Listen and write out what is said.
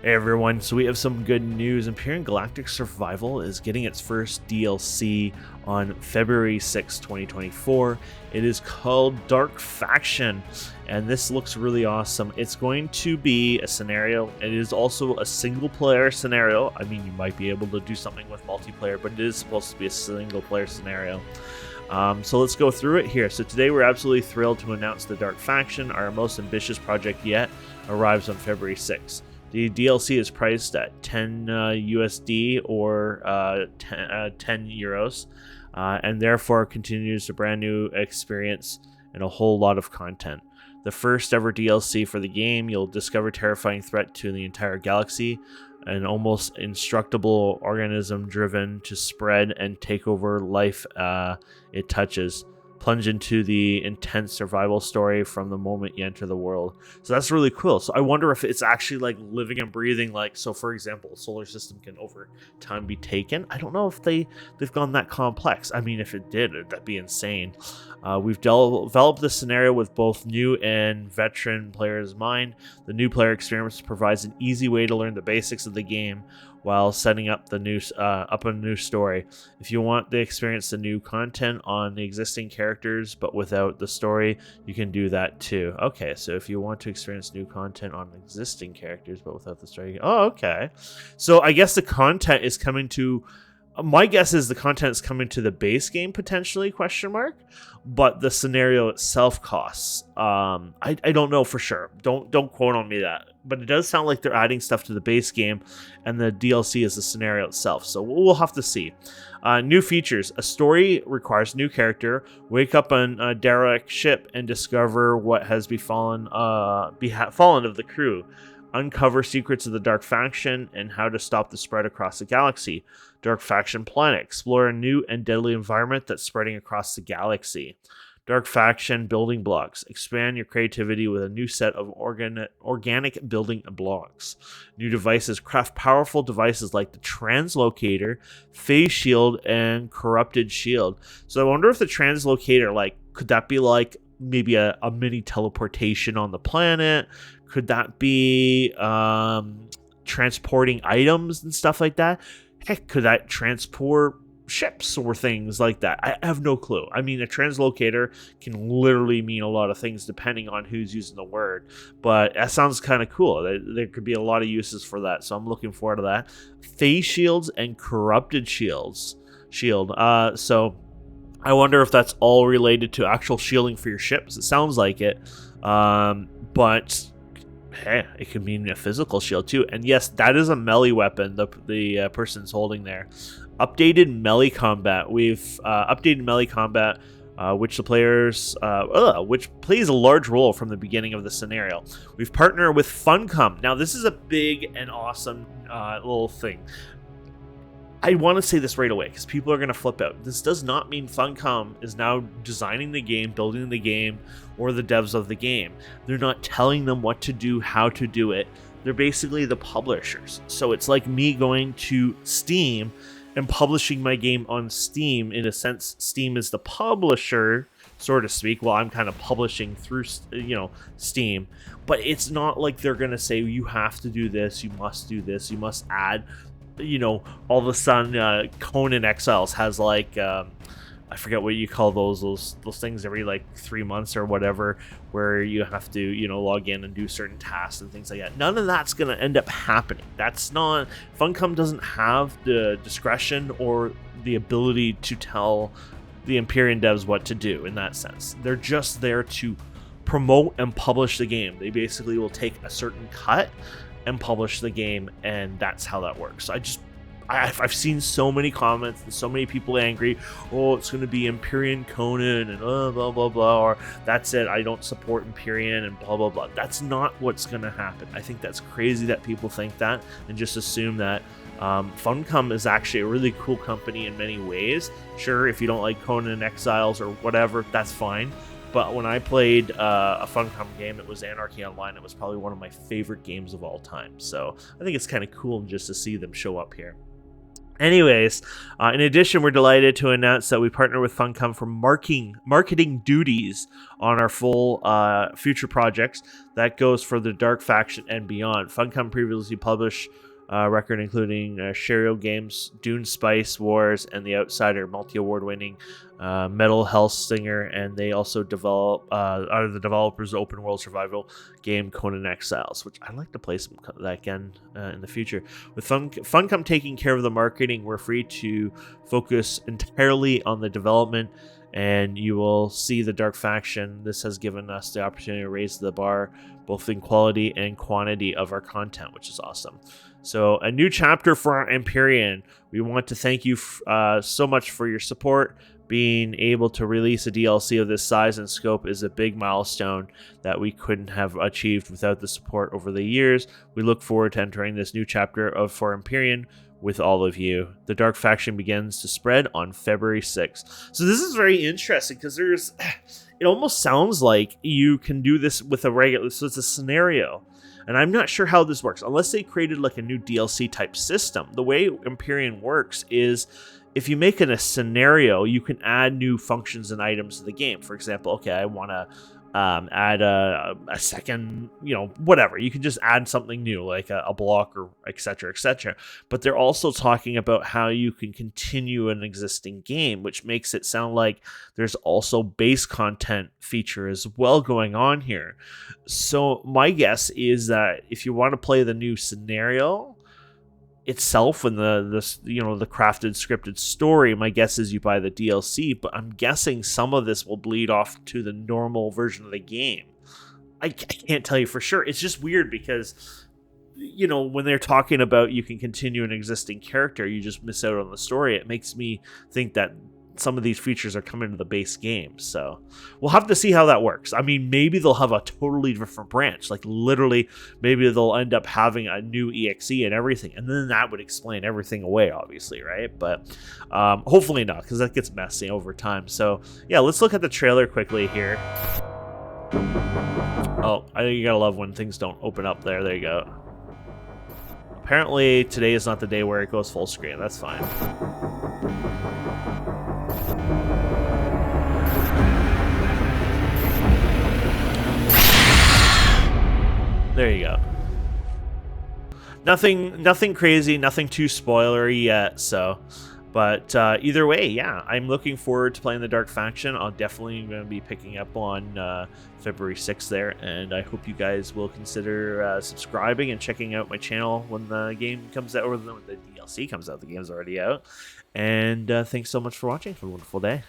Hey everyone, so we have some good news. Empyrion Galactic Survival is getting its first DLC on February 6, 2024. It is called Dark Faction, and this looks really awesome. It's going to be a scenario. It is also a single player scenario. I mean, you might be able to do something with multiplayer, but it is supposed to be a single player scenario. So let's go through it here. So today we're absolutely thrilled to announce the Dark Faction, our most ambitious project yet, arrives on February 6th. The DLC is priced at 10 USD or 10 euros, and therefore continues a brand new experience and a whole lot of content. The first ever DLC for the game, you'll discover a terrifying threat to the entire galaxy, an almost indestructible organism driven to spread and take over life it touches. Plunge into the intense survival story from the moment you enter the world. So that's really cool. So I wonder if it's actually like living and breathing, like, so for example, a solar system can over time be taken. I don't know if they've gone that complex. I mean, if it did, that'd be insane. We've developed this scenario with both new and veteran players in mind. The new player experience provides an easy way to learn the basics of the game while setting up a new story. If you want to experience the new content on the existing characters but without the story, you can do that too. Okay, so if you want to experience new content on existing characters but without the story, oh, okay. So I guess the content is coming to. My guess is the content is coming to the base game potentially, question mark, but the scenario itself costs. I don't know for sure. Don't quote on me that, but it does sound like they're adding stuff to the base game, and the DLC is the scenario itself. So we'll have to see. New features: a story requires new character. Wake up on a derelict ship and discover what has fallen of the crew. Uncover secrets of the Dark Faction and how to stop the spread across the galaxy. Dark Faction Planet. Explore a new and deadly environment that's spreading across the galaxy. Dark Faction Building Blocks. Expand your creativity with a new set of organic building blocks. New devices. Craft powerful devices like the Translocator, Phase Shield, and Corrupted Shield. So I wonder if the Translocator, like, could that be like maybe a mini teleportation on the planet? Could that be transporting items and stuff like that? Heck, could that transport ships or things like that? I have no clue. I mean, a translocator can literally mean a lot of things depending on who's using the word, but that sounds kind of cool. There could be a lot of uses for that, so I'm looking forward to that. Phase shields and corrupted shield. So I wonder if that's all related to actual shielding for your ships. It sounds like it, but hey, it could mean a physical shield too. And yes, that is a melee weapon the person's holding there. Updated melee combat. We've updated melee combat, which plays a large role from the beginning of the scenario. We've partnered with Funcom. Now, this is a big and awesome little thing. I want to say this right away because people are going to flip out. This does not mean Funcom is now designing the game, building the game, or the devs of the game. They're not telling them what to do, how to do it. They're basically the publishers. So it's like me going to Steam and publishing my game on Steam. In a sense, Steam is the publisher, so to speak. Well, I'm kind of publishing through, Steam. But it's not like they're going to say, you have to do this, you must do this, you must add. All of a sudden, Conan Exiles has like, I forget what you call those things every like 3 months or whatever, where you have to, log in and do certain tasks and things like that. None of that's going to end up happening. That's not, Funcom doesn't have the discretion or the ability to tell the Empyrion devs what to do in that sense. They're just there to promote and publish the game. They basically will take a certain cut and publish the game, and that's how that works. So I've seen so many comments and so many people angry. Oh, it's going to be Empyrion Conan and blah blah blah, or that's it, I don't support Empyrion and blah blah blah. That's not what's going to happen. I think that's crazy that people think that and just assume that. Funcom is actually a really cool company in many ways. Sure, if you don't like Conan Exiles or whatever, that's fine. But when I played a Funcom game, it was Anarchy Online. It was probably one of my favorite games of all time. So I think it's kind of cool just to see them show up here. Anyways, in addition, we're delighted to announce that we partner with Funcom for marketing duties on our full future projects. That goes for the Dark Faction and beyond. Funcom previously published record including Sherio Games, Dune Spice Wars, and The Outsider, multi-award winning Metal Health Singer, and they also are the developers of open world survival game Conan Exiles, which I'd like to play some that again in the future. With Funcom taking care of the marketing, we're free to focus entirely on the development, and you will see the Dark Faction. This has given us the opportunity to raise the bar both in quality and quantity of our content, which is awesome. So a new chapter for our Empyrion. We want to thank you so much for your support. Being able to release a DLC of this size and scope is a big milestone that we couldn't have achieved without the support over the years. We look forward to entering this new chapter for Empyrion with all of you. The Dark Faction begins to spread on February 6th. So this is very interesting because it almost sounds like you can do this with a regular, so it's a scenario. And I'm not sure how this works, unless they created like a new DLC type system. The way Empyrion works is if you make it a scenario, you can add new functions and items to the game. For example, okay, I want to add a second, whatever. You can just add something new, like a block or etc., etc. But they're also talking about how you can continue an existing game, which makes it sound like there's also base content feature as well going on here. So my guess is that if you want to play the new scenario itself and the crafted scripted story, my guess is you buy the DLC, but I'm guessing some of this will bleed off to the normal version of the game. I can't tell you for sure. It's just weird because when they're talking about you can continue an existing character, you just miss out on the story. It makes me think that some of these features are coming to the base game. So we'll have to see how that works. I mean, maybe they'll have a totally different branch. Like literally, maybe they'll end up having a new EXE and everything. And then that would explain everything away, obviously, right? But hopefully not, because that gets messy over time. So yeah, let's look at the trailer quickly here. Oh, you gotta love when things don't open up there. There you go. Apparently, today is not the day where it goes full screen. That's fine. There you go. Nothing crazy, nothing too spoilery yet. So, but either way, yeah, I'm looking forward to playing the Dark Faction. I'll definitely going to be picking up on February 6th there, and I hope you guys will consider subscribing and checking out my channel when the game comes out, or when the DLC comes out. The game's already out. And thanks so much for watching. Have a wonderful day.